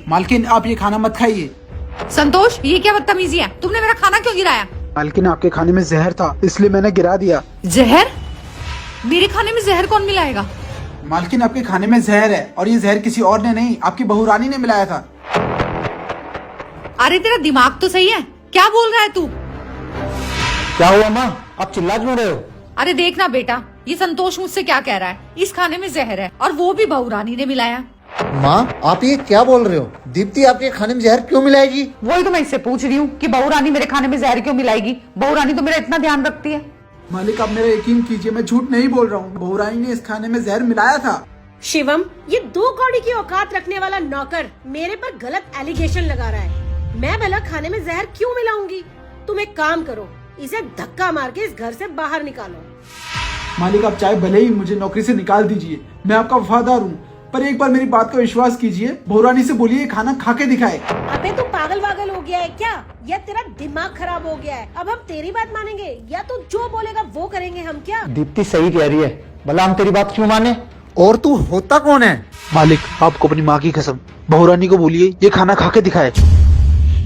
मालकिन आप ये खाना मत खाइए। संतोष, ये क्या बदतमीजी है? तुमने मेरा खाना क्यों गिराया? मालकिन आपके खाने में जहर था, इसलिए मैंने गिरा दिया। जहर? मेरे खाने में जहर कौन मिलाएगा? मालकिन आपके खाने में जहर है, और ये जहर किसी और ने नहीं, आपकी बहू रानी ने मिलाया था। अरे तेरा दिमाग तो सही है, क्या बोल रहा है तू? क्या हुआ माँ, आप चिल्ला क्यों रहे हो? अरे देखना बेटा, ये संतोष मुझसे क्या कह रहा है। इस खाने में जहर है और वो भी बहू रानी ने मिलाया। माँ, आप ये क्या बोल रहे हो? दीप्ति आपके खाने में जहर क्यों मिलाएगी? वही तो मैं इससे पूछ रही हूँ कि बहू रानी मेरे खाने में जहर क्यों मिलाएगी? बहू रानी तो मेरा इतना ध्यान रखती है। मालिक, आप मेरा यकीन कीजिए, मैं झूठ नहीं बोल रहा हूँ। बहू रानी ने इस खाने में जहर मिलाया था। शिवम, ये 2 कौड़ी की औकात रखने वाला नौकर मेरे पर गलत एलिगेशन लगा रहा है। मैं भला खाने में जहर क्यों मिलाऊंगी? तुम एक काम करो, इसे धक्का मार के इस घर से बाहर निकालो। मालिक, आप चाहे भले ही मुझे नौकरी से निकाल दीजिए, मैं आपका वफादार हूँ, पर एक बार मेरी बात का विश्वास कीजिए। बहू रानी से बोलिए खाना खा के दिखाए। अबे तू पागल वागल हो गया है क्या? या तेरा दिमाग खराब हो गया है? अब हम तेरी बात मानेंगे या तू जो बोलेगा वो करेंगे हम क्या? दीप्ति सही कह रही है, भला हम तेरी बात क्यों माने? और तू होता कौन है? मालिक, आपको अपनी माँ की कसम, बहू रानी को बोलिए ये खाना खा के दिखाए।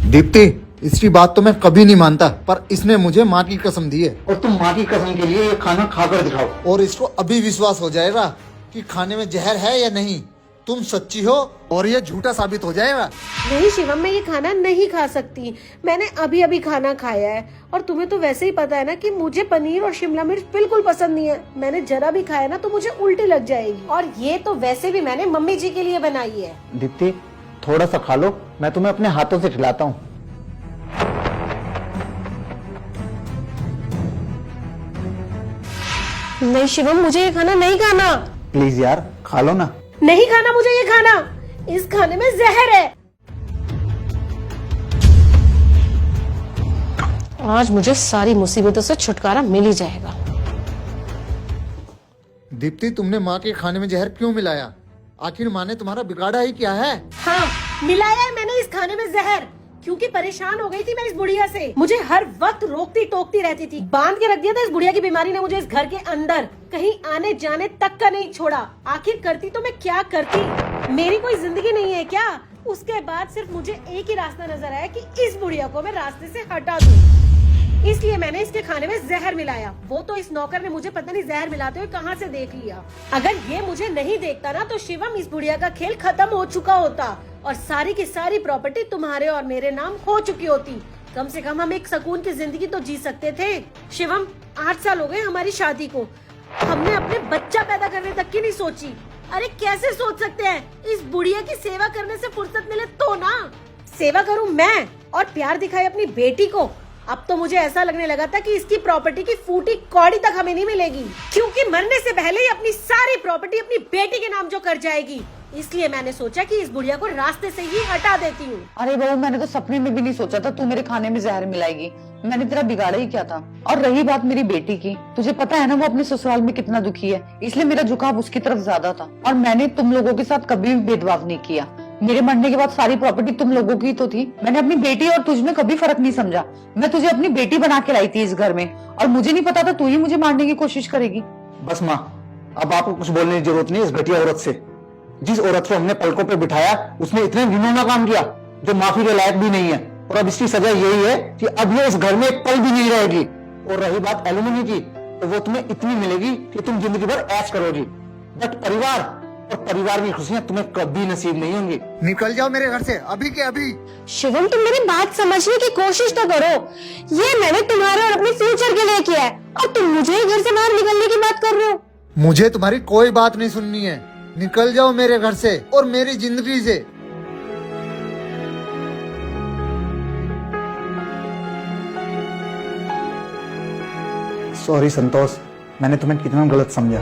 दीप्ति, इसकी बात तो मैं कभी नहीं मानता, पर इसने मुझे माँ की कसम दी है, और तुम माँ की कसम के लिए ये खाना खाकर दिखाओ, और इसको अभी विश्वास हो जाएगा कि खाने में जहर है या नहीं। तुम सच्ची हो और ये झूठा साबित हो जाएगा। नहीं शिवम, मैं ये खाना नहीं खा सकती। मैंने अभी अभी खाना खाया है, और तुम्हें तो वैसे ही पता है ना कि मुझे पनीर और शिमला मिर्च बिल्कुल पसंद नहीं है। मैंने जरा भी खाया ना तो मुझे उल्टी लग जाएगी, और ये तो वैसे भी मैंने मम्मी जी के लिए बनाई है। दीप्ति, थोड़ा सा खा लो, मैं तुम्हें अपने हाथों से खिलाता हूँ। नहीं शिवम, मुझे ये खाना नहीं खाना। प्लीज यार, खा लो ना। नहीं खाना मुझे ये खाना, इस खाने में जहर है। आज मुझे सारी मुसीबतों से छुटकारा मिल ही जाएगा। दीप्ति, तुमने माँ के खाने में जहर क्यों मिलाया? आखिर माँ ने तुम्हारा बिगाड़ा ही क्या है? हाँ, मिलाया है मैंने इस खाने में जहर, क्योंकि परेशान हो गई थी मैं इस बुढ़िया से। मुझे हर वक्त रोकती टोकती रहती थी। बांध के रख दिया था इस बुढ़िया की बीमारी ने मुझे इस घर के अंदर, कहीं आने जाने तक का नहीं छोड़ा। आखिर करती तो मैं क्या करती? मेरी कोई जिंदगी नहीं है क्या? उसके बाद सिर्फ मुझे एक ही रास्ता नजर आया कि इस बुढ़िया को मैं रास्ते से हटा दूं। इसलिए मैंने इसके खाने में जहर मिलाया। वो तो इस नौकर ने मुझे पता नहीं जहर मिलाते हुए कहाँ से देख लिया। अगर ये मुझे नहीं देखता ना तो शिवम, इस बुढ़िया का खेल खत्म हो चुका होता और सारी की सारी प्रॉपर्टी तुम्हारे और मेरे नाम हो चुकी होती। कम से कम हम एक सुकून की जिंदगी तो जी सकते थे। शिवम, 8 साल हो गए हमारी शादी को, हमने अपने बच्चा पैदा करने तक की नहीं सोची। अरे कैसे सोच सकते हैं? इस बुढ़िया की सेवा करने से फुर्सत मिले तो ना। सेवा करूं मैं और प्यार दिखाए अपनी बेटी को। अब तो मुझे ऐसा लगने लगा था कि इसकी प्रॉपर्टी की फूटी कौड़ी तक हमें नहीं मिलेगी, क्योंकि मरने से पहले ही अपनी सारी प्रॉपर्टी अपनी बेटी के नाम जो कर जाएगी। इसलिए मैंने सोचा कि इस बुढ़िया को रास्ते से ही हटा देती हूँ। अरे बहू, मैंने तो सपने में भी नहीं सोचा था तू मेरे खाने में जहर मिलाएगी। मैंने तेरा बिगाड़ा ही क्या था। और रही बात मेरी बेटी की, तुझे पता है ना वो अपने ससुराल में कितना दुखी है, इसलिए मेरा झुकाव उसकी तरफ ज्यादा था। और मैंने तुम लोगों के साथ कभी भी भेदभाव नहीं किया। मेरे मरने के बाद सारी प्रॉपर्टी तुम लोगों की तो थी। मैंने अपनी बेटी और तुझ में कभी फर्क नहीं समझा। मैं तुझे अपनी बेटी बना के लाई थी इस घर में, और मुझे नहीं पता था तू ही मुझे मारने की कोशिश करेगी। बस माँ, अब आपको कुछ बोलने की जरूरत नहीं इस घटिया औरत से। जिस औरत को हमने पलकों पे बिठाया उसने इतने घिनौना काम किया जो माफी के लायक भी नहीं है, और अब इसकी सजा यही है कि अब ये इस घर में एक पल भी नहीं रहेगी। और रही बात एलुमनी की, तो वो तुम्हें इतनी मिलेगी कि तुम जिंदगी भर ऐश करोगी, बट परिवार और परिवार की खुशियां तुम्हें कभी नसीब नहीं होंगी। निकल जाओ मेरे घर से अभी के अभी। शिवम, तुम मेरी बात समझने की कोशिश तो करो। ये मैंने तुम्हारे और अपने फ्यूचर के लिए किया है, और तुम मुझे घर से बाहर निकलने की बात कर रहे हो। मुझे तुम्हारी कोई बात नहीं सुननी है। निकल जाओ मेरे घर से और मेरी जिंदगी से। सॉरी संतोष, मैंने तुम्हें कितना गलत समझा।